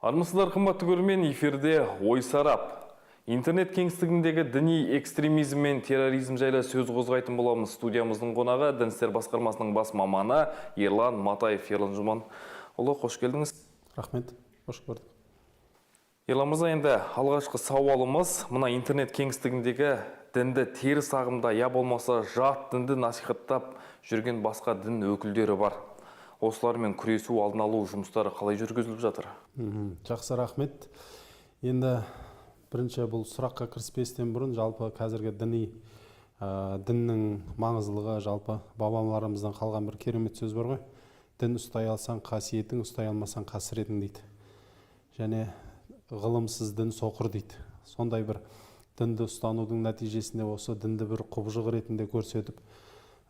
Армысыздар қымбатты көрермен, эфирде ой сарап. Интернет кеңістігіндегі діни экстремизм мен терроризм жайлы сөз қозғайтын боламыз. Студиямыздың қонағы Дін істер басқармасының бас маманы Ерлан Матаев. Ерлан Жұман, ұлы, қош келдіңіз. Рахмет, қош көрдік. Ерлан мырза, енді алғашқы сауалымыз, мына интернет кеңістігіндегі дінді теріс ағымда, я болмаса жат дінді насихаттап жүрген басқа дін өкілдері бар. Осылармен күресу, алдын алу жұмыстары қалай жүргізіліп жатыр? Жақсы, рахмет. Енді бірінші бұл сұраққа кіріспестен бұрын жалпы қазіргі діннің маңыздылығы, жалпы бабаларымыздан қалған бір керемет сөз бар ғой. Дін ұстай алсаң қасиетің, ұстай алмасаң қасіретің дейді. Және ғылымсыз дін соқыр дейді. Сондай бір дінді ұстанудың нәтижесінде осы дінді бір құбыжық ретінде көрсетіп,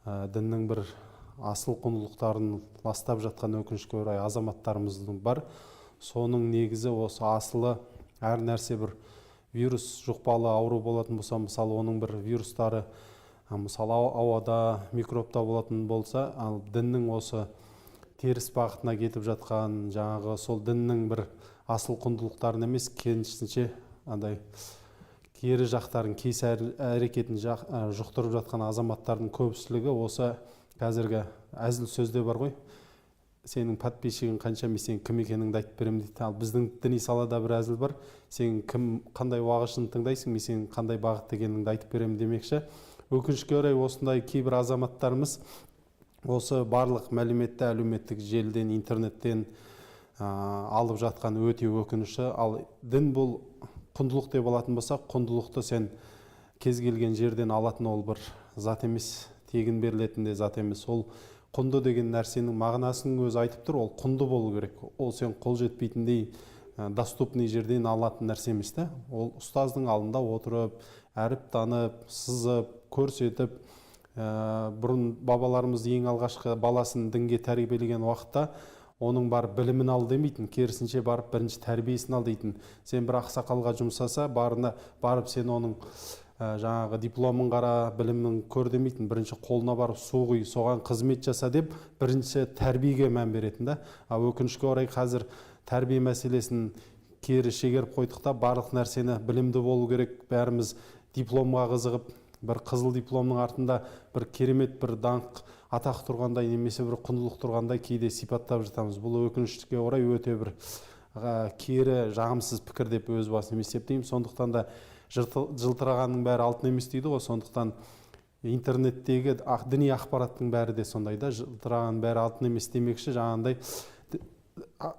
діннің бір асыл құндылықтарын ластап жатқан өкінішке орай азаматтарымыздың бар. Соның негізі осы асылы әр нәрсе бір вирус жұқпалы ауру болатын болса, мысалы оның бір вирустары мысалы ауада, микробта болатын болса, ал діннің осы теріс бағытына кетіп жатқан, жаңағы сол діннің бір асыл құндылықтарын емес, керісінше андай кері жақтарын, кейс әрекетін жұқтырып жатқан азаматтардың көпшілігі осы қазіргі әзіл сөзде бар ғой. Сенің подписчигің қанша, мен сенің кім екеніңді айтып беремін дейді. Ал біздің діни салада бір әзіл бар. Сен қандай уағызын тыңдайсың, мен сенің қандай бағыт екеніңді айтып беремін демекші. Өкінішке орай осындай кейбір азаматтарымыз осы барлық мәліметті әлеуметтік желіден, интернеттен алып жатқан өте өкініші. Ал дін бұл құндылық деп алатын болса, құндылықты сен кез келген жерден алатын ол бір зат емес, тегін берілетін де зат емес. Ол құнды деген нәрсенің мағынасының өзі айтып тұр, ол құнды болу керек. Ол сен қол жетпейтіндей доступный жерден алатын нәрсе емес та. Ол ұстаздың алдында отырып, әріп танып, сызып, көрсетіп, бұрын бабаларымыз ең алғашқы баласын дінге тәрбиелеген уақытта оның бар білімін ал демейтін, керісінше барып бірінші тәрбиесін ал дейтін. Сен бір ақсақалға жұмсаса, барып сен оның жаңағы дипломын қара, білімін көр демейтін, бірінші қолына барып су құй, соған қызмет жаса деп бірінші тәрбиеге мән беретін да. Өкінішке орай қазір тәрбие мәселесін кері шегеріп қойдық та, барлық нәрсені білімді болу керек, бәріміз дипломға қызығып, бір қызыл дипломның артында бір керемет бір даңқ, атақ тұрғандай немесе бір құндылық тұрғандай кейде сипаттап жатамыз. Бұл өкінішке орай өте бір кері жағымсыз пікір деп өз басым есептеймін. Сондықтан да жылтырағанның бәрі алтын емес дейді ғой. Сондықтан интернеттегі діни ақпараттың бәрі де сондай да, жылтырағанның бәрі алтын емес демекші, жаңағындай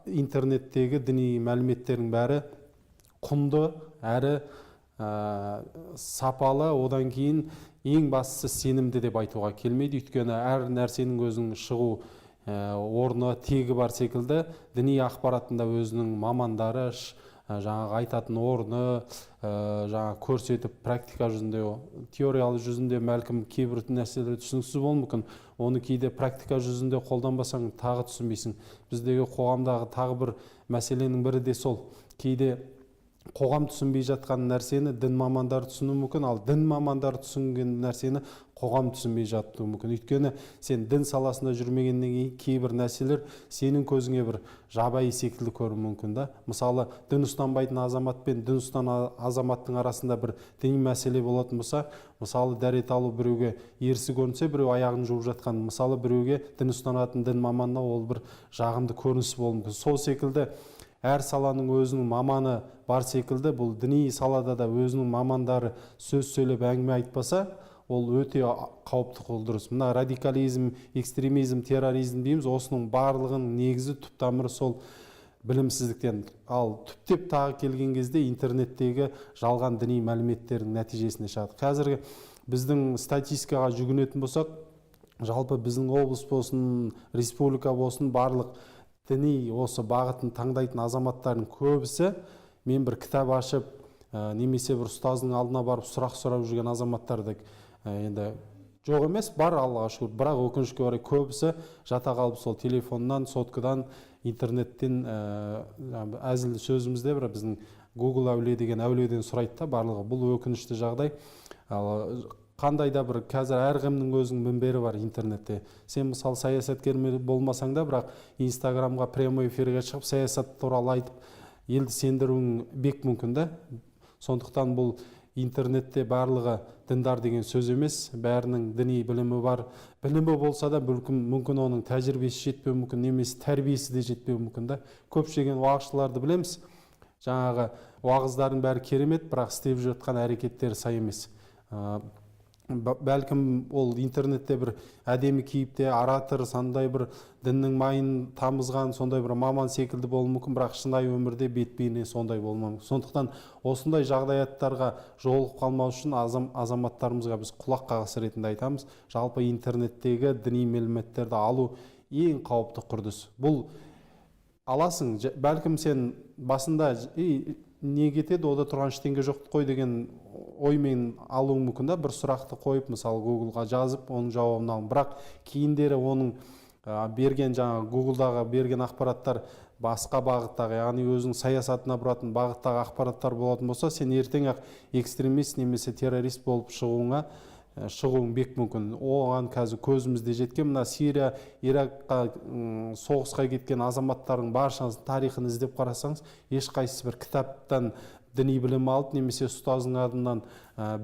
интернеттегі діни мәліметтердің бәрі құнды әрі сапалы, одан кейін ең бастысы сенімді деп айтуға келмейді. Өйткені әр нәрсенің өзінің шығу орны, тегі бар секілді, діни ақпаратында өзінің мамандары, жаңағы айтатын орны, жаңағы көрсетіп, практика жүзінде, теориялы жүзінде мәлкім кейбір нәрселер түсініксіз болуы мүмкін. Оны кейде практика жүзінде қолданбасаң тағы түсінбейсің. Біздегі қоғамдағы тағы бір мәселенің бірі де сол. Кейде қоғам түсінбей жатқан нәрсені дін мамандары түсіну мүмкін, ал дін мамандары түсінген нәрсені қоғам түсінбей жатуы мүмкін. Өйткені сен дін саласында жүрмегеннен кейін кейбір нәрселер сенің көзіңе бір жабайы секілді көрінуі мүмкін да. Мысалы, дін ұстанбайтын азамат пен дін ұстанған азаматтың арасында бір діни мәселе болатын болса, мысалы дәрет алу біреуге ерсі көрінсе, біреу аяғын жуып жатқан, мысалы біреуге дін ұстанатын дін маманына ол бір жағымды көрініс болуы мүмкін. Сол секілді әр саланың өзінің маманы бар секілді, бұл діни салада да өзінің мамандары сөз сөйлеп әңгіме айтпаса, ол өте қауіпті құлдырыс. Мына радикализм, экстремизм, терроризм дейміз, осының барлығының негізі түп тамыры сол білімсіздіктен. Ал түптеп тағы келген кезде интернеттегі жалған діни мәліметтердің нәтижесіне шығады. Қазіргі біздің статистикаға жүгінетін болсақ, жалпы біздің облыс болсын, республика болсын, барлық діни осы бағытын таңдайтын азаматтардың көбісі, мен бір кітап ашып, немесе бір ұстаздың алдына барып сұрақ сұрап жүрген азаматтарды енді жоқ емес, бар Аллаға шүкір, бірақ өкінішке орай көбісі жата қалып сол телефоннан, соткадан, интернеттен әзіл сөзімізде бір біздің Google әулие деген әулиеден сұрайды да барлығы. Бұл өкінішті жағдай. Қандай да бір қазір әркімнің өзінің мінбері бар интернетте. Сен мысалы саясаткер болмасаң да, бірақ Инстаграмға прямой эфирге шығып саясат туралы айтып, елді сендіруің бек мүмкін да. Сондықтан бұл интернетте барлығы діндар деген сөз емес, бәрінің діни білімі бар. Білімі болса да мүмкін оның тәжірибесі жетпеуі мүмкін, немесе тәрбиесі де жетпеуі мүмкін да. Көптеген уағызшыларды білеміз, жаңағы уағыздардың бәрі керемет, бірақ істеп жатқан әрекеттері сай емес. Бәлкім ол интернетте бір әдемі кейіпте оратор, сондай бір діннің майын тамызған сондай бір маман секілді болуы мүмкін, бірақ шынайы өмірде бет-бейне сондай болмауы мүмкін. Сондықтан осындай жағдаяттарға жолығып қалмау үшін азаматтарымызға біз құлақ қағыс ретінде айтамыз, жалпы интернеттегі діни мәліметтерді алу ең қауіпті үрдіс. Бұл аласың, бәлкім сен басында не кетеді, ода тұрған ештеңе жоқ қой деген оймен алуың мүмкін да, бір сұрақты қойып, мысалы Google-ға жазып, оның жауабын алың. Бірақ кейіндері оның берген Google-дағы берген ақпараттар басқа бағыттағы, яғни өзінің саясатына бұратын бағыттағы ақпараттар болатын болса, сен ертең ақ экстремист немесе террорист болып шығуың бек мүмкін. Оған қазір көзімізде жеткен, мына Сирия, Иракқа соғысқа кеткен азаматтардың баршаңыздың тарихын іздеп қарасаңыз, ешқайсысы бір кітаптан діни білім алып, немесе ұстаздың адынан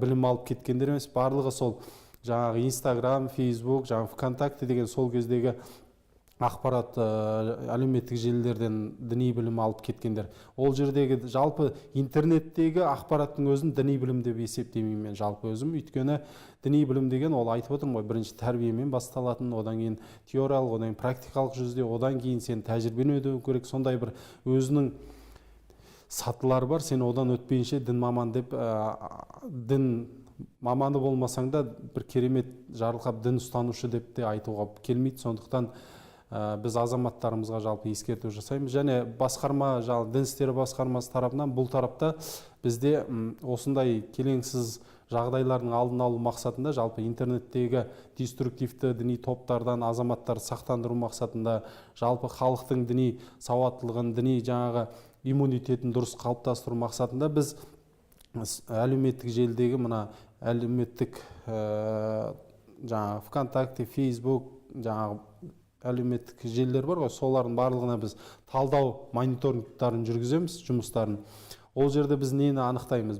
білім алып кеткендер емес, барлығы сол жаңағы Instagram, Facebook, жаңағы ВКонтакте деген сол кездегі ақпарат әлеуметтік желілерден діни білім алып кеткендер. Ол жердегі жалпы интернеттегі ақпараттың өзін діни білім деп есептемеймін мен жалпы өзім. Өйткені діни білім деген ол айтып отырмын ғой, бірінші тәрбиемен басталатын, одан кейін теориялық, одан кейін практикалық жүзде, одан кейін сен тәжірибені өту керек. Сондай бір өзінің сатылары бар. Сен одан өтпейінше дін маман деп, дін маманы болмасаң да бір керемет жарылқап дін ұстанушы деп те айтуға келмейді. Сондықтан біз азаматтарымызға жалпы ескерту жасаймыз. Және басқарма, дін істері басқармасы тарапынан бұл тарапта бізде осындай келеңсіз жағдайлардың алдын алу мақсатында жалпы интернеттегі деструктивті діни топтардан азаматтарды сақтандыру мақсатында, жалпы халықтың діни сауаттылығын, діни жаңағы иммунитетін дұрыс қалыптастыру мақсатында біз әлеуметтік желідегі мына әлеуметтік жаңағы ВКонтакте, Facebook, жаңағы әлеуметтік желілер бар ғой, солардың барлығына біз талдау мониторингтарын жүргіземіз, жұмыстарын. Ол жерде біз нені анықтаймыз?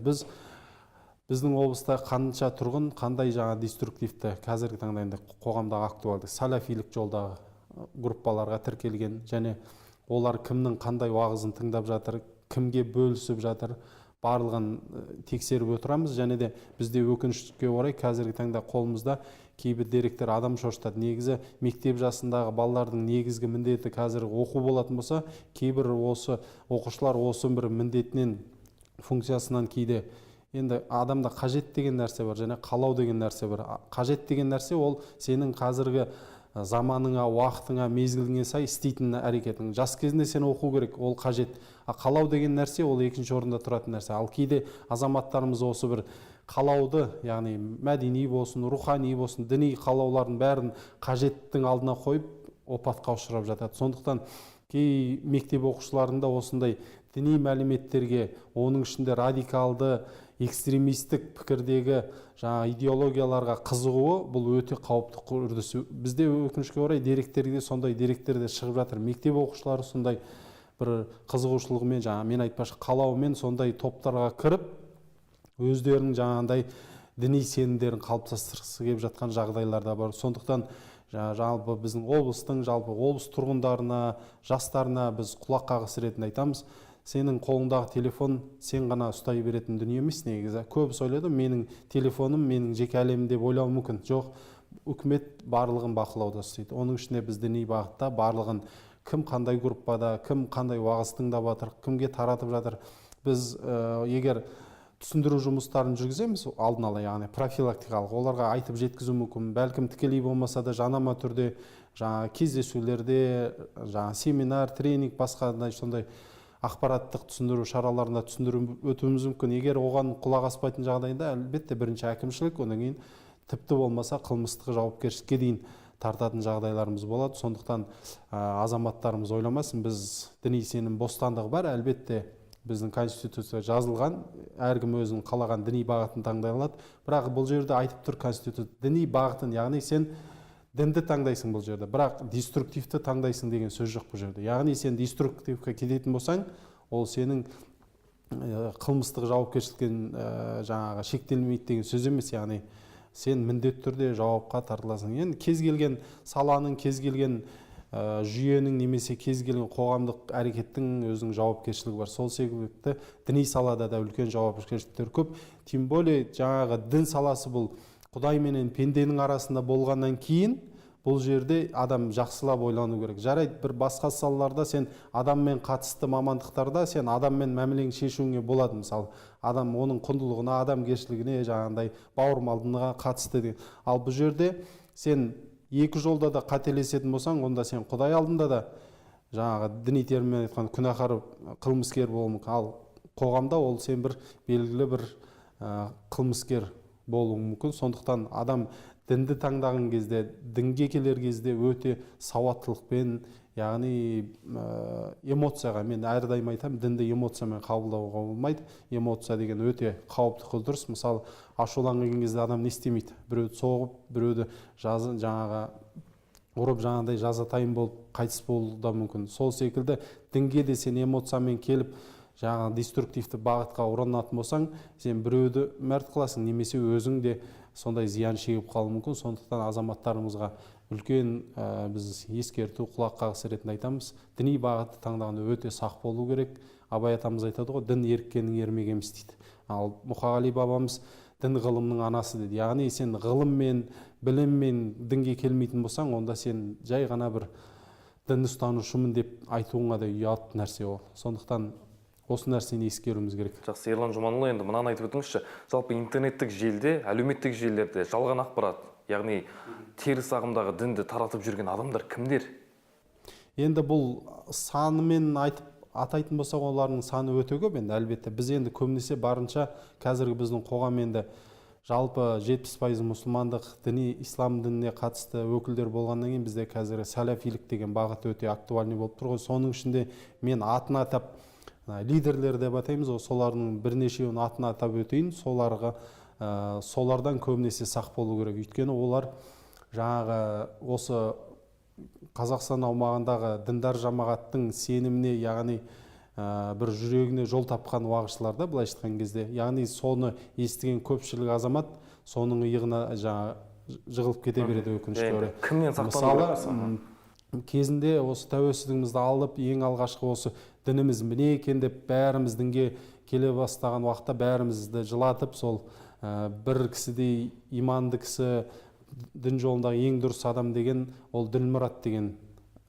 Біздің облыста қанша тұрғын, қандай жаңа деструктивті қазіргі таңда қоғамдағы актуалды салафилік жолдағы группаларға тіркелген, және олар кімнің қандай уағызын тыңдап жатыр, кімге бөлісіп жатыр, барлығын тексеріп отырамыз. Және де бізде өкінішке орай қазіргі таңда қолымызда кейбір деректер адам шошытады. Негізі мектеп жасындағы балалардың негізгі міндеті қазір оқу болатын болса, кейбір осы оқушылар осы бір міндетінен, функциясынан кейде енді адамда қажет деген нәрсе бар, және қалау деген нәрсе бар. Қажет деген нәрсе ол сенің қазіргі заманыңа, уақытыңа, мезгіліңе сай істейтін әрекетің. Жас кезінде сен оқу керек, ол қажет. Қалау деген нәрсе ол екінші орында тұратын нәрсе. Ал кейде азаматтарымыз осы бір қалауды, яғни мәдени болсын, рухани болсын, діни қалаулардың бәрін қажеттің алдына қойып опатқа ұшырап жатады. Сондықтан кей мектеп оқушыларында осындай діни мәліметтерге, оның ішінде радикалды, экстремистік пікірдегі жаңа идеологияларға қызығуы бұл өте қауіпті үрдіс. Бізде өкінішке орай деректерде сондай деректер де шығып жатыр. Мектеп оқушылары сондай бір қызығушылығымен, жаңа мен айтпақшы қалауымен сондай топтарға кіріп, өздерінің жаңағындай діни сенімдерін қалыптастырғысы келіп жатқан жағдайлар да бар. Сондықтан жалпы біздің облыстың, жалпы облыс тұрғындарына, жастарына біз құлақ қағыс ретінде айтамыз. Сенің қолыңдағы телефон сен ғана ұстай беретін дүние емес негізі. Көбісі ойлайды, менің телефоным менің жеке әлемім деп ойлауы мүмкін. Жоқ, үкімет барлығын бақылауда ұстайды. Оның ішінде біз діни бағытта барлығын, кім қандай группада, кім қандай уағыз тыңдап жатыр, кімге таратып жатыр. Біз егер түсіндіру жұмыстарын жүргіземіз алдын ала, яғни профилактикалық, оларға айтып жеткізу мүмкін. Бәлкім тікелей болмаса да жанама түрде, жаңа кездесулерде, жаңа семинар, тренинг, басқа сондай ақпараттық түсіндіру шараларында түсіндіріп өтуіміз мүмкін. Егер оған құлақ аспайтын жағдайда әлбетте бірінші әкімшілік, одан кейін тіпті болмаса қылмыстық жауапкершілікке дейін тартатын жағдайларымыз болады. Сондықтан азаматтарымыз ойламасын, біз діни сенім бостандығы бар, әлбетте біздің конституция жазылған, әркім өзінің қалаған діни бағытын таңдай алады. Бірақ бұл жерде айтып тұр конституция діни бағытын, яғни сен дінді таңдайсың бұл жерде, бірақ деструктивті таңдайсың деген сөз жоқ бұл жерде. Яғни сен деструктивке кететін болсаң, ол сенің қылмыстық жауапкершіліктен жаңағы шектелмейді деген сөз емес. Яғни сен міндетті түрде жауапқа тартыласың. Енді кез келген саланың, кез келген жүйенің немесе кез келген қоғамдық әрекеттің өзінің жауапкершілігі бар. Сол себепті діни салада да үлкен жауапкершіліктер көп. Тем более жаңағы дін саласы бұл Құдай менен пенденің арасында болғаннан кейін бұл жерде адам жақсылап ойлану керек. Жарайды, бір басқа салаларда сен адаммен қатысты мамандықтарда сен адаммен мәмілең шешуіңе болады. Мысалы, адам оның құндылығына, адамгершілігіне, жаңағындай бауырмалдығына қатысты деген. Ал бұл жерде сен екі жолда да қателесетін болсаң, онда сен Құдай алдында да жаңағы діни терминмен айтқан күнәһар, қылмыскер болуың мүмкін. Ал қоғамда ол сен бір белгілі бір қылмыскер болуы мүмкін. Сондықтан адам дінді таңдаған кезде, дінге келер кезде өте сауаттылықпен, яғни эмоцияға, мен әрдайым айтамын, дінді эмоциямен қабылдауға болмайды. Эмоция деген өте қауіпті құбылыс. Мысалы, ашуланған кезде адам не істемейді? Біреуді соғып, біреуді жаңағы ұрып, жаңағыдай жазатайым болып қайтыс болуы да мүмкін. Сол секілді дінге де сен эмоциямен келіп, жаңағы деструктивті бағытқа ұрынатын болсаң, сен біреуді мәрт қыласың, немесе өзің де сондай зиян шегіп қалуы мүмкін. Сондықтан азаматтарымызға үлкен біз ескерту, құлақ қағыс ретінде айтамыз. Діни бағытты таңдағанда өте сақ болу керек. Абай атамыз айтады ғой, дін еріккеннің ермегі емес дейді. Ал Мұқағали бабамыз дін ғылымның анасы дейді. Яғни сен ғылыммен, біліммен дінге келмейтін болсаң, онда сен жай ғана бір дін ұстанушымын деп айтуыңа да ұят нәрсе ол. Сондықтан осы нәрсені ескеруіміз керек. Жақсы, Ерлан Жұманұлы, енді мынаны айтып өтіңізші. Жалпы интернеттік желіде, әлеуметтік желілерде жалған ақпарат, яғни теріс ағымдағы дінді таратып жүрген адамдар кімдер? Енді бұл санымен атайтын болсақ, олардың саны өте көп. Енді әлбетте біз енді көбінесе барынша қазіргі біздің қоғам енді жалпы 70% мұсылмандық діни, ислам дініне қатысты өкілдер болғаннан кейін бізде қазір сәләфилік деген бағыт өте актуальный болып тұр ғой. Соның ішінде мен атын атап лидерлер деп атаймыз, солардың бірнешеуін атын атап өтейін. Солардан көбінесе сақ болу керек. Өйткені олар жаңағы осы Қазақстан аумағындағы діндар жамағаттың сеніміне, яғни бір жүрегіне жол тапқан уағызшылар да, былайша айтқан кезде. Яғни соны естіген көпшілік азамат соның иығына жығылып кете береді, өкінішке орай. Кімнен сақтану керек? Кезінде осы тәуелсіздігімізді алып, ең алғашқы осы дініміз міне екен деп бәріміз дінге келе бастаған уақытта бәрімізді жылатып, сол бір кісідей иманды кісі, дін жолындағы ең дұрыс адам деген ол Ділмұрат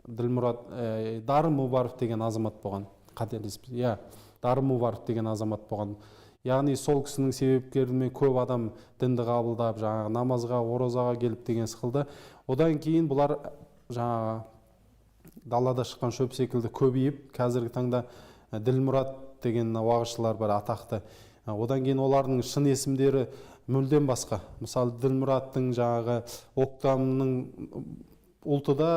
Дарын Мұбаров деген азамат болған. Қателеспес. Дарын Мұбаров деген азамат болған. Яғни сол кісінің себепкерімен көп адам дінді қабылдап, жаңағы намазға, оразаға келіп деген сықылды. Одан кейін бұлар жаңағы далада шыққан шөп секілді көбейіп, қазіргі таңда Ділмұрат деген уағызшылар бар, атақты. Одан кейін олардың шын есімдері мүлдем басқа. Мысалы, Ділмұраттың жаңағы Октамның ұлты да,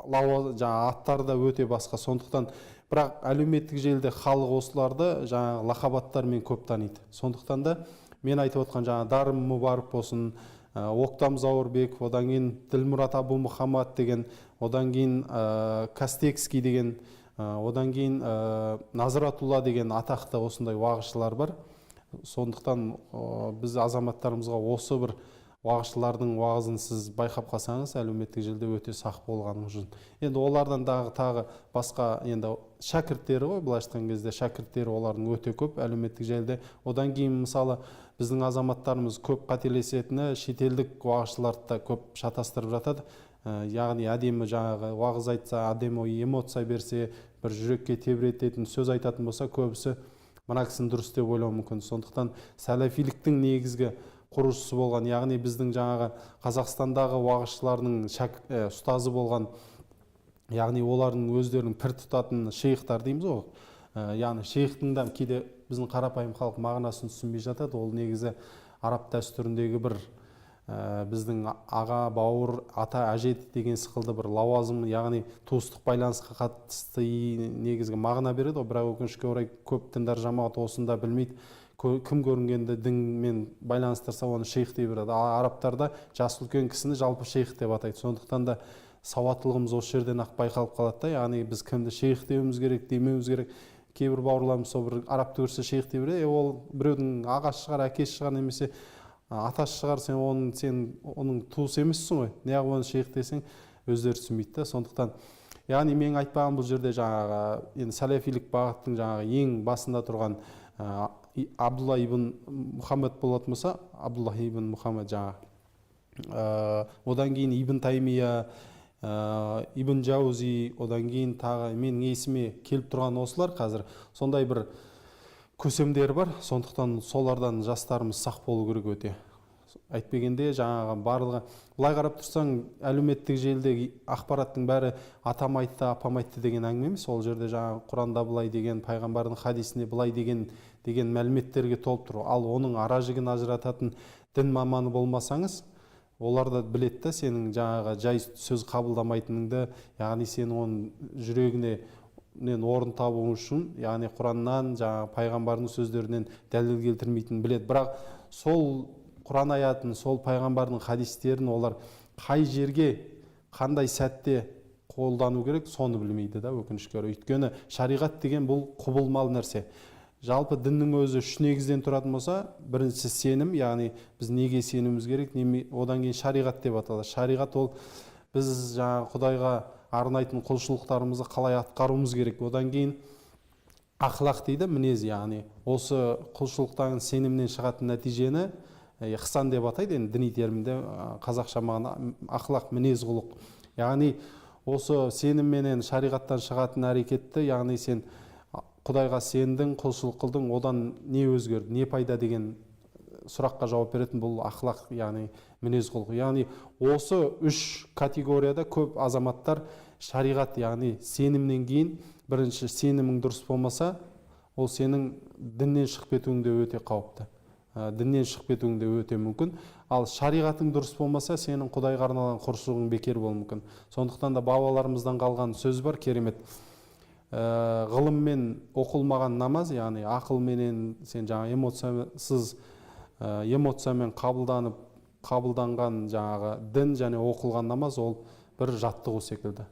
жаңағы аттары да өте басқа. Сондықтан бірақ әлеуметтік желіде халық осыларды жаңағы лақабаттармен көп таниды. Сондықтан да мен айтып отқан жаңағы Дарын Мұбаров болсын, Октам Зауырбеков, одан кейін Ділмұрат Абу Мұхаммад деген, одан кейін Кастекский деген, одан кейін Назратулла деген атақты осындай уағызшылар бар. Сондықтан біз азаматтарымызға осы бір уағызшылардың уағызын сіз байқап қалсаңыз, әлеуметтік желіде өте сақ болғаныңыз жөн. Енді олардан тағы басқа енді шәкірттері ғой, былайша айтқан кезде шәкірттері олардың өте көп әлеуметтік желіде. Одан кейін мысалы біздің азаматтарымыз көп қателесетіні шетелдік уағызшыларды да көп шатастырып жатады. Яғни әдемі жаңағы уағыз айтса, әдемі эмоция берсе, бір жүрекке тебірететін сөз айтатын болса, көбісі мына кісінің дұрыс деп ойлауы мүмкін. Сондықтан сәләфиліктің негізгі құрушысы болған, яғни біздің жаңағы Қазақстандағы уағызшылардың ұстазы болған, яғни олардың өздерінің пір тұтатын шейхтар дейміз ғой. Яғни шейхтің да кейде біздің қарапайым халық мағынасын түсінбей жатады. Ол негізі араб дәстүріндегі бір біздің аға, бауыр, ата, әже деген сықылды бір лауазым, яғни туыстық байланысқа қатысты негізгі мағына береді. Бірақ өкінішке орай көп діндар жамағат осында білмейді. Кім көрінгенді дінмен байланыстырса, оны шейх деп береді. Арабтарда жас үлкен кісіні жалпы шейх деп атайды. Сондықтан да сауаттылығымыз осы жерден ақ байқалып қалады да, яғни біз кімді шейх деуіміз керек, демеуіміз керек. кейбір бауырларымыз сол бір арабты көрсе шейх дей береді, ол біреудің ағасы шығар, әкесі шығар, немесе атасы шығар, сен оның туысы емессің ғой, неғып оны шейх десең, өздері түсінбейді да. Сондықтан яғни мен айтпаған бұл жерде жаңағы енді сәләфилік бағыттың жаңағы ең басында тұрған Абдулла ибн Мұхаммед болатын болса, Абдулла ибн Мұхаммед жаңағы, одан кейін Ибн Таймия, Ибн Жаузи, одан кейін тағы менің есіме келіп тұрған осылар қазір сондай бір көсемдері бар. Сондықтан солардан жастарымыз сақ болу керек өте. Әйтпегенде жаңағы барлығы былай қарап тұрсаң, әлеуметтік желідегі ақпараттың бәрі атам айтты, апам айтты деген әңгіме емес. Ол жерде жаңағы Құранда былай деген, пайғамбардың хадисінде былай деген мәліметтерге толып тұр. Ал оның ара-жігін ажырататын дін маманы болмасаңыз, олар да біледі да сенің жаңағы жай сөз қабылдамайтыныңды, яғни сен оның жүрегінен орын табу үшін, яғни Құраннан, жаңағы пайғамбардың сөздерінен дәлел келтірмейтінін біледі. Бірақ сол Құран аятын, сол пайғамбардың хадистерін олар қай жерге, қандай сәтте қолдану керек, соны білмейді да, өкінішке орай. Өйткені шариғат деген бұл құбылмалы нәрсе. Жалпы діннің өзі үш негізден тұратын болса, біріншісі сенім, яғни біз неге сенуіміз керек, одан кейін шариғат деп аталады. Шариғат ол біз жаңағы Құдайға арнайтын құлшылықтарымызды қалай атқаруымыз керек. Одан кейін ақлақ дейді, мінез, яғни осы құлшылықтан сенімнен шығатын нәтижені ихсан деп атайды, енді діни терминде, қазақша мағына ақлақ, мінез, құлық. Яғни осы сенім менен шариғаттан шығатын әрекетті, яғни сен Құдайға сендің, құлшылық қылдың, одан не өзгерді, не пайда деген сұраққа жауап беретін бұл ақлақ, яғни мінез, құлық. Яғни осы үш категорияда көп азаматтар шариғат, яғни сенімнен кейін, бірінші сенімің дұрыс болмаса, ол сенің діннен шығып кетуіңде өте қауіпті. Діннен шығып кетуіңде өте мүмкін. Ал шариғатың дұрыс болмаса, сенің Құдайға арналған құлшылығың бекер болуы мүмкін. Сондықтан да бабаларымыздан қалған сөз бар, керемет. Ғылыммен оқылмаған намаз, яғни ақылменен сен жаңа эмоциямен қабылданған жаңағы дін және оқылған намаз, ол бір жаттығу секілді.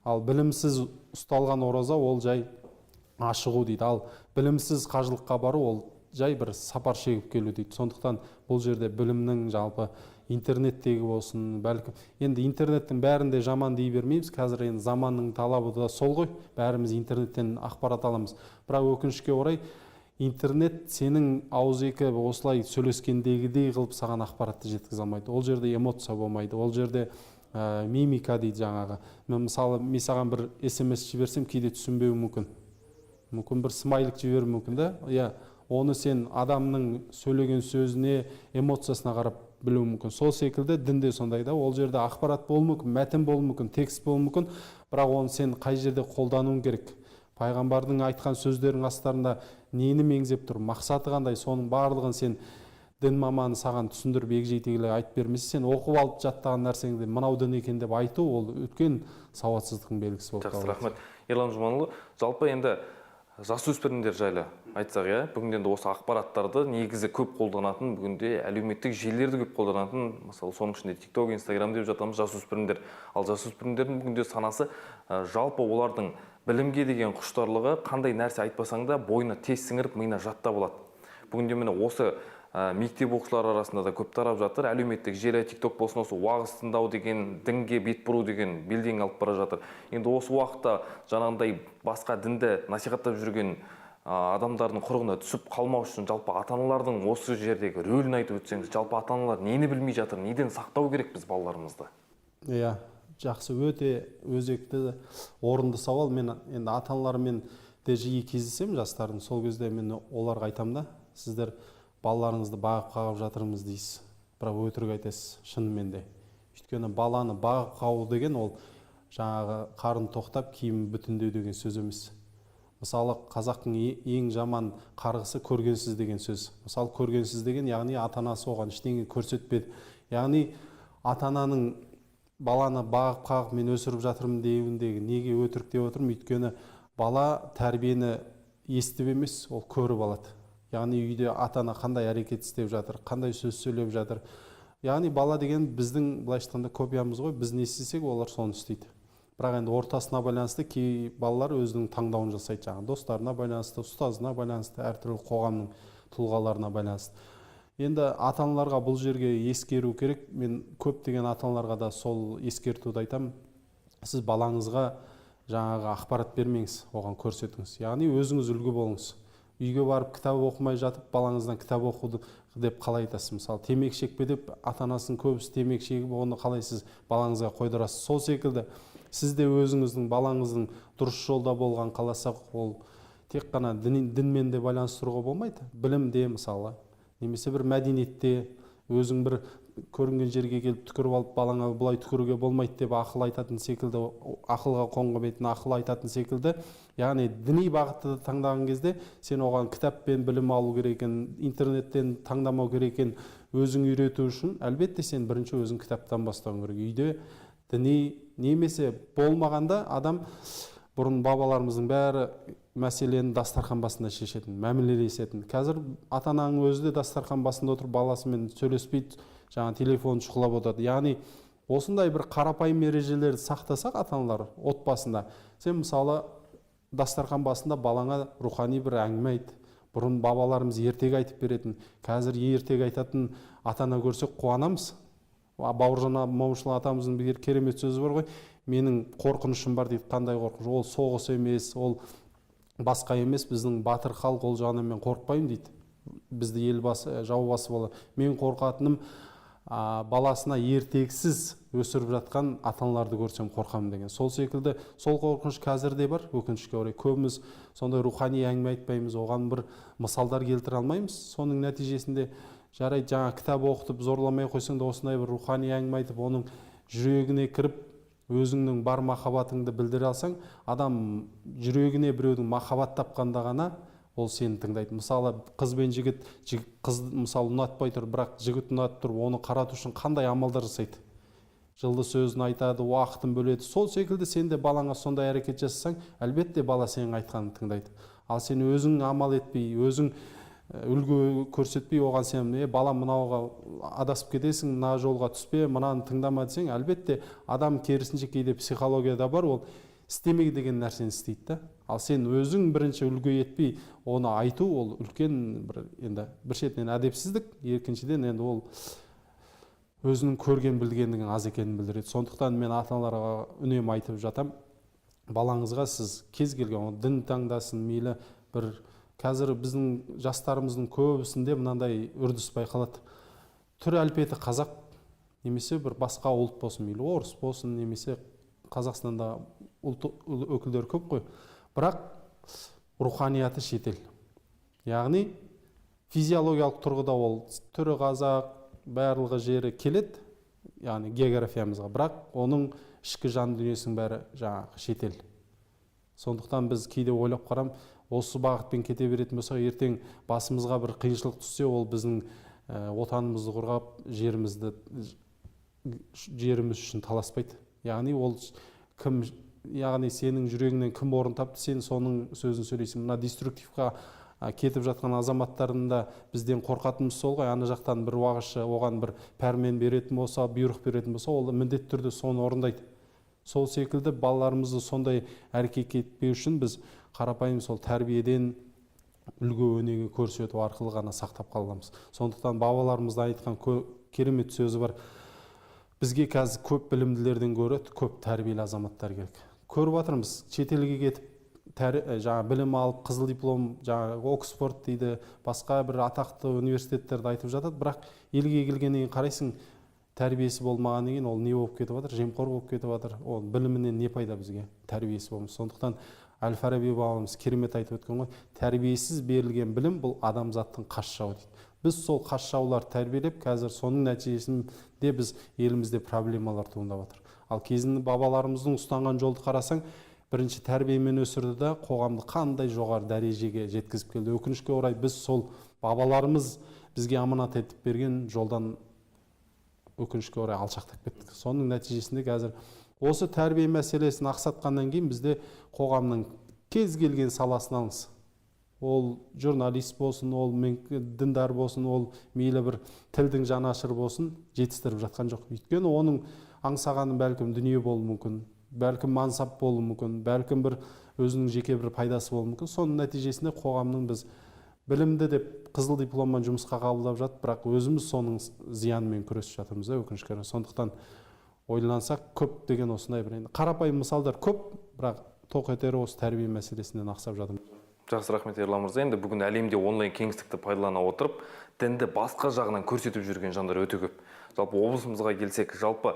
Ал білімсіз ұсталған ораза, ол жай ашығу дейді. Ал білімсіз қажылыққа бару, ол жай бір сапар шегіп келу дейді. Сондықтан бұл жерде білімнің жалпы интернеттегі болсын, бәлкім енді интернеттің бәрінде жаман дей бермейміз. Қазір енді заманның талабы да сол ғой, бәріміз интернеттен ақпарат аламыз. Бірақ өкінішке орай интернет сенің ауызекі осылай сөйлескендегідей қылып саған ақпаратты жеткізе алмайды. Ол жерде эмоция болмайды, ол жерде мимика дейді жаңағы. Мен мысалы саған бір SMS жіберсем, кейде түсінбеуі мүмкін. Мүмкін бір смайлик жіберуі мүмкін да. Оны сен адамның сөйлеген сөзіне, эмоциясына қарап білуі мүмкін. Сол секілді дінде сондай да. Ол жерде ақпарат болуы мүмкін, мәтін болуы мүмкін, текст болуы мүмкін, бірақ оны сен қай жерде қолдануың керек. Пайғамбардың айтқан сөздерінің астарында нені меңзеп тұр, мақсаты қандай, соның барлығын сен дін маманы саған түсіндіріп егжей-тегжейлі айтып бермесе, сен оқып алып жаттаған нәрсеңді мынау дін екен деп айту, ол үлкен сауатсыздықтың белгісі болып табылады. Жақсы, рахмет. Ерлан Жұманұлы, жалпы енді жасөспірімдер жайлы айтсақ, бүгінде осы ақпараттарды негізі көп қолданатын, бүгінде әлеуметтік желілерді көп қолданатын, мысалы соның ішінде TikTok, Instagram деп жатамыз жасөспірімдер. Ал жасөспірімдердің бүгінде санасы, жалпы олардың білімге деген құштарлығы, қандай нәрсе айтпасаң да бойына тез сіңіріп, миына жаттап алады. Бүгінде міне осы мектеп оқушылары арасында да көп тарап жатыр. Әлеуметтік желі, TikTok болсын, осы уағыз тыңдау деген, дінге бет бұру деген белден алып бара жатыр. Енді осы уақытта жаңағындай басқа дінді насихаттап жүрген адамдардың құрығына түсіп қалмау үшін жалпы ата-аналардың осы жердегі рөлін айтып өтсеңіз, жалпы ата-аналар нені білмей жатыр, неден сақтау керек біз балаларымызды? Иә, жақсы, өте өзекті, орынды сауал. Мен енді ата-аналармен де жиі кездесемін, жастардың. Сол кезде мен оларға айтамын да, сіздер балаларыңызды бағып қағып жатырмыз дейсіз, бірақ өтірік айтасыз, шынымен де. Өйткені баланы бағып қағу деген ол жаңағы қарын тоқтап киім бүтіндеу деген сөз емес. Мысалы қазақтың ең жаман қарғысы көргенсіз деген сөз. Мысалы көргенсіз деген, яғни ата-анасы оған ештеңе көрсетпеді. Яғни ата-ананың баланы бағып қағып мен өсіріп жатырмын деуіндегі неге өтірік деп отырмын? Өйткені бала тәрбиені естіп емес, ол көріп алады. Яғни үйде ата-ана қандай әрекет істеп жатыр, қандай сөз сөйлеп жатыр. Яғни бала деген біздің былайша айтқанда копиямыз ғой, біз не істесек, олар соны істейді. бірақ енді ортасына байланысты кей балалар өзінің таңдауын жасайды, жаңағы достарына байланысты, ұстазына байланысты, әртүрлі қоғамның тұлғаларына байланысты. Енді ата-аналарға бұл жерге ескеру керек. Мен көптеген ата-аналарға да сол ескертуді айтамын. Сіз балаңызға жаңағы ақпарат бермеңіз, оған көрсетіңіз. Яғни өзіңіз үлгі болыңыз. Үйге барып кітап оқымай жатып, балаңыздан кітап оқуды деп қалай айтасыз? Мысалы, темекі шекпе деп ата-анасының көбісі темекі шегіп, оны қалай сіз балаңызға қойдырасыз? Сол секілді сіз де өзіңіздің балаңыздың дұрыс жолда болған қаласақ, ол тек қана дінмен де байланыстыруға болмайды. Білімде мысалы, немесе бір мәдениетте, өзің бір көрінген жерге келіп түкіріп алып, балаңа бұлай түкіруге болмайды деп ақыл айтатын секілді, ақылға қонғы бетін ақыл айтатын секілді, яғни діни бағытты таңдаған кезде сен оған кітаппен білім алу керек екен, интернеттен таңдамау керек екен. Өзің үйрету үшін әлбетте сен бірінші өзің кітаптан бастауың керек. Үйде діни немесе болмағанда адам, бұрын бабаларымыздың бәрі мәселені дастархан басында шешетін, мәмілелесетін. Қазір ата-ананың өзі де дастархан басында отырып баласымен сөйлеспейді, жаңа телефон шұқылап отырады. Яғни осындай бір қарапайым ережелерді сақтасақ ата-аналар отбасында, сен мысалы дастархан басында балаңа рухани бір әңгіме айт. Бұрын бабаларымыз ертегі айтып беретін, қазір ертегі айтатын ата-ана көрсек қуанамыз. Бауыржан момышұлы атамыздың бір керемет сөзі бар ғой, менің қорқынышым бар дейді. Қандай қорқыныш? Ол соғыс емес, ол басқа емес, біздің батыр халық, ол жағынан мен қорықпаймын дейді. Бізді елбасы, жау басып алады. Мен қорқатыным баласына ертексіз өсіріп жатқан ата-аналарды көрсем қорқамын деген. Сол секілді сол қорқыныш қазір де бар, өкінішке орай. Көбіміз сондай рухани әңгіме айтпаймыз, оған бір мысалдар келтіре алмаймыз. Соның нәтижесінде жарайды, жаңа кітап оқытып зорламай қойсаң да осындай бір рухани әңгіме айтып, оның жүрегіне кіріп, өзіңнің бар махаббатыңды білдіре алсаң, адам жүрегіне біреудің махаббат тапқанда ғана ол сені тыңдайды. Мысалы, қыз бен жігіт, қыз мысалы ұнатпай тұр, бірақ жігіт ұнатып тұр, оны қарату үшін қандай амалдар жасайды? Жылды сөзін айтады, уақытын бөледі. Сол секілді сен де балаңа сондай әрекет жасасаң, әлбетте бала сенің айтқанын тыңдайды. Ал сен өзің амал етпей, өзің үлгі көрсетпей, оған сен бала мынауға адасып кетесің, мына жолға түспе, мынаны тыңдама десең, әлбетте адам керісінше кейде психологияда бар, ол істемей деген нәрсені істейді да. Ал сен өзің бірінші үлгі етпей, оны айту, ол үлкен бір шетінен әдепсіздік, екіншіден енді ол өзінің көрген білгендігін аз екенін білдіреді. Сондықтан мен ата-аналарға үнемі айтып жатам, балаңызға сіз кез келген дін таңдасын, мейлі бір қазір біздің жастарымыздың көбісінде мынандай үрдіс байқалады. Түр әлпеті қазақ, немесе бір басқа ұлт болсын, мейлі орыс болсын, немесе Қазақстанда ұлт өкілдері көп қой. Бірақ руханияты шетел. Яғни физиологиялық тұрғыда ол түрі қазақ, барлығы жері келеді, яғни географиямызға. Бірақ оның ішкі жан дүниесінің бәрі жаңағы шетел. Сондықтан біз кейде ойлап қарам, осы бағытпен кете беретін болса, ертең басымызға бір қиыншылық түссе, ол біздің отанымызды қорғап, жеріміз үшін таласпайды. Яғни ол кім, яғни сенің жүрегіңнен кім орын тапты, сен соның сөзін сөйлейсің. Мына деструктивқа кетіп жатқан азаматтардың да бізден қорқатынымыз сол ғой. Ана жақтан бір уағызшы оған бір пәрмен беретін болса, бұйрық беретін болса, ол міндетті түрде соны орындайды. Сол секілді балаларымызды сондай әрекет етпеу үшін біз қарапайым сол тәрбиеден үлгі өнеге көрсету арқылы ғана сақтап қаламыз. Сондықтан бабаларымызда айтқан керемет сөзі бар. Бізге қазір көп білімділерден гөрі көп тәрбиелі азаматтар керек. Көріп жатырмыз, шетелге кетіп, жаңа білім алып, қызыл диплом, жаңа Оксфорд дейді, басқа бір атақты университеттерді айтып жатады, бірақ елге келгеннен кейін қарайсың, тәрбиесі болмағаннан кейін ол не болып кетіп жатыр? Жемқор болып кетіп жатыр. Ол білімінен не пайда бізге? Тәрбиесі болмас. Сондықтан Әл-Фараби бабамыз керемет айтып өткен ғой, тәрбиесіз берілген білім бұл адамзаттың қас жауы дейді. Біз сол қас жауларды тәрбиелеп, қазір соның нәтижесінде біз елімізде проблемалар туындап жатыр. Ал кезінде бабаларымыздың ұстанған жолды қарасаң, бірінші тәрбиемен өсірді да қоғамды қандай жоғары дәрежеге жеткізіп келді. Өкінішке орай біз сол бабаларымыз бізге аманат етіп берген жолдан өкінішке орай алшақтап кеттік. Соның нәтижесінде қазір осы тәрбие мәселесін ақсатқаннан кейін бізде қоғамның кез келген саласын алыңыз. Ол журналист болсын, ол діндар болсын, ол мейлі бір тілдің жанашыры болсын, жетістіріп жатқан жоқ. Өйткені оның аңсағаны бәлкім дүние болуы мүмкін, бәлкім мансап болуы мүмкін, бәлкім бір өзінің жеке бір пайдасы болуы мүмкін. Соның нәтижесінде қоғамның біз білімді деп қызыл дипломмен жұмысқа қабылдап жатып, бірақ өзіміз соның зиянымен күресіп жатырмыз да, өкінішке орай. Сондықтан ойлансақ көп деген осындай бір енді қарапайым мысалдар көп, бірақ тоқ етері осы тәрбие мәселесінен ақсап жатырмыз. Жақсы, рахмет Ерлан мырза. Енді бүгін әлемде онлайн кеңістікті пайдалана отырып, дінді басқа жағынан көрсетіп жүрген жандар өте көп. Жалпы облысымызға келсек, жалпы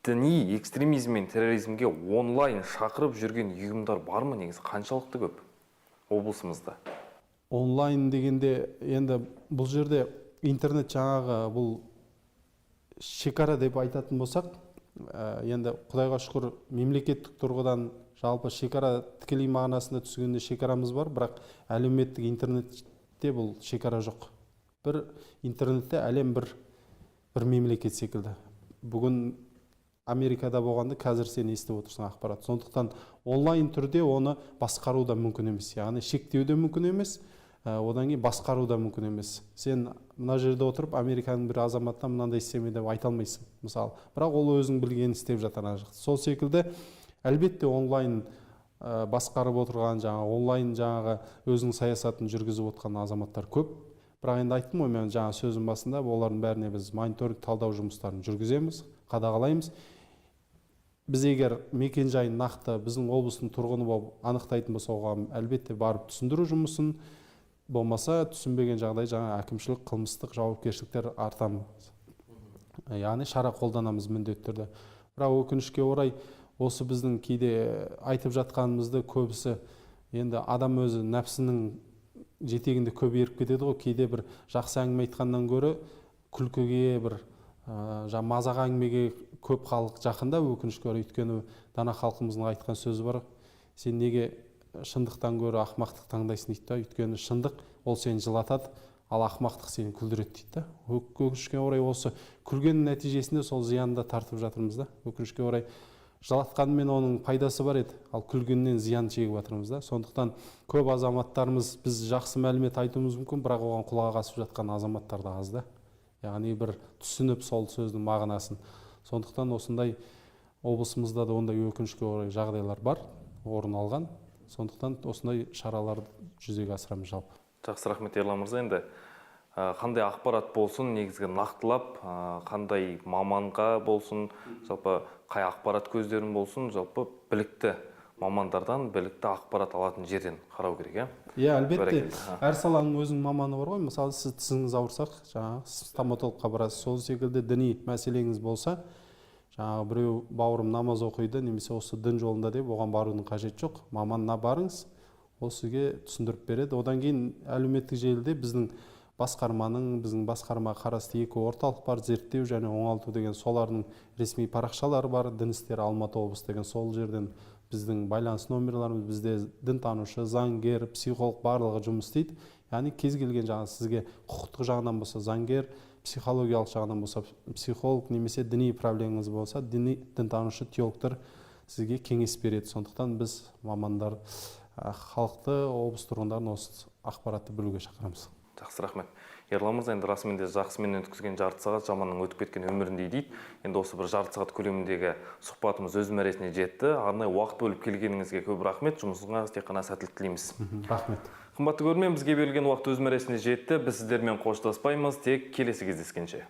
діни экстремизм мен терроризмге онлайн шақырып жүрген ұйымдар бар ма, негізі қаншалықты көп облысымызда? Онлайн дегенде енді бұл жерде интернет жаңағы бұл шекара деп айтатын болсақ, енді Құдайға шүкір мемлекеттік тұрғыдан жалпы шекара тікелей мағынасында түсгенде шекарамыз бар, бірақ әлеуметтік интернетте бұл шекара жоқ. Бір интернетте әлем бір мемлекет секілді. Бүгін Америкада болғанды қазір сен естіп отырсың ақпарат. Сондықтан онлайн түрде оны басқару да мүмкін емес. Яғни шектеу де мүмкін емес, одан кейін басқару да мүмкін емес. Сен мына жерде отырып Американың бір азаматына мынандай істеме деп айта алмайсың, мысалы. Бірақ ол өзің білгенін істеп жатыр ана жақта. Сол секілді әлбетте онлайн басқарып отырған, онлайн өзінің саясатын жүргізіп отырған азаматтар көп. Бірақ енді айттым ғой, мен жаңа сөзім басында, олардың бәріне біз мониторинг талдау жұмыстарын жүргіземіз, қадағалаймыз. Біз егер мекен жайын нақты біздің облыстың тұрғыны болып анықтайтын болса, оған әлбетте барып түсіндіру жұмысын, болмаса түсінбеген жағдай әкімшілік қылмыстық жауапкершіліктер артамыз. Яғни шара қолданамыз міндетті түрде. Бірақ өкінішке орай осы біздің кейде айтып жатқанымызды көбісі енді адам өзі нәпсінің жетегінде көп еріп кетеді ғой. Кейде бір жақсы әңгіме айтқаннан гөрі күлкіге бір мазақ әңгімеге көп халық жақында, өкінішке орай. Өйткені дана халқымыздың айтқан сөзі бар: сен неге шындықтан гөрі ақымақтық таңдайсың дейді. Өйткені шындық ол сені жылатады, ал ақымақтық сені күлдіреді дейді. Өкінішке орай осы күлгеннің нәтижесінде сол зиянды тартып жатырмыз да. Өкінішке орай жылатқанымен оның пайдасы бар еді, ал күлгеннен зиян шегіп жатырмыз да. Сондықтан көп азаматтарымыз, біз жақсы мәлімет айтуымыз мүмкін, бірақ оған құлақ асып жатқан азаматтар да аз да. Яғни бір түсініп сол сөздің мағынасын. Сондықтан осындай облысымызда да ондай өкінішке орай жағдайлар бар, орын алған. Сондықтан осындай шараларды жүзеге асырамыз жалпы. Жақсы, рахмет Ерлан мырза. Енді қандай ақпарат болсын, негізгі нақтылап, қандай маманға болсын, жалпы қай ақпарат көздерін болсын, жалпы білікті мамандардан білікті ақпарат алатын жерден қарау керек, Иә, әлбетте. Әр саланың өзінің маманы бар ғой. Мысалы, сіз тісіңіз ауырсақ, стоматологқа барасыз. Сол секілді діни мәселеңіз болса, біреу бауырым намаз оқиды, немесе осы дін жолында деп, оған барудың қажеті жоқ. Маманына барыңыз, ол сізге түсіндіріп береді. Одан кейін әлеуметтік желіде біздің басқарма қарасты екі орталық бар: зерттеу және оңалту деген, солардың ресми парақшалары бар. Дін істері Алматы облысы деген, сол жерден біздің байланыс номерларымыз, бізде дінтанушы, заңгер, психолог барлығы жұмыс істейді. Яғни кез келген сізге құқықтық жағынан болса заңгер, психологиялық жағынан болса психолог, немесе діни проблемаңыз болса дінтанушы, теологтар сізге кеңес береді. Сондықтан біз мамандар халықты, облыс тұрғындарын осы ақпаратты білуге шақырамыз. Жақсы, рахмет. Ерлан мырза, енді расымен де жақсымен өткізген жарты сағат жаманның өтіп кеткен өміріндей дейді. Енді осы бір жарты сағат көлеміндегі сұхбатымыз өз мәресіне жетті. Арнайы уақыт бөліп келгеніңізге көп рахмет. Жұмысыңызға тек қана сәттілік тілейміз. Рахмет. Қымбатты көрермен, бізге берілген уақыт өз мәресіне жетті. Біз сіздермен қоштаспаймыз, тек келесі кездескенше.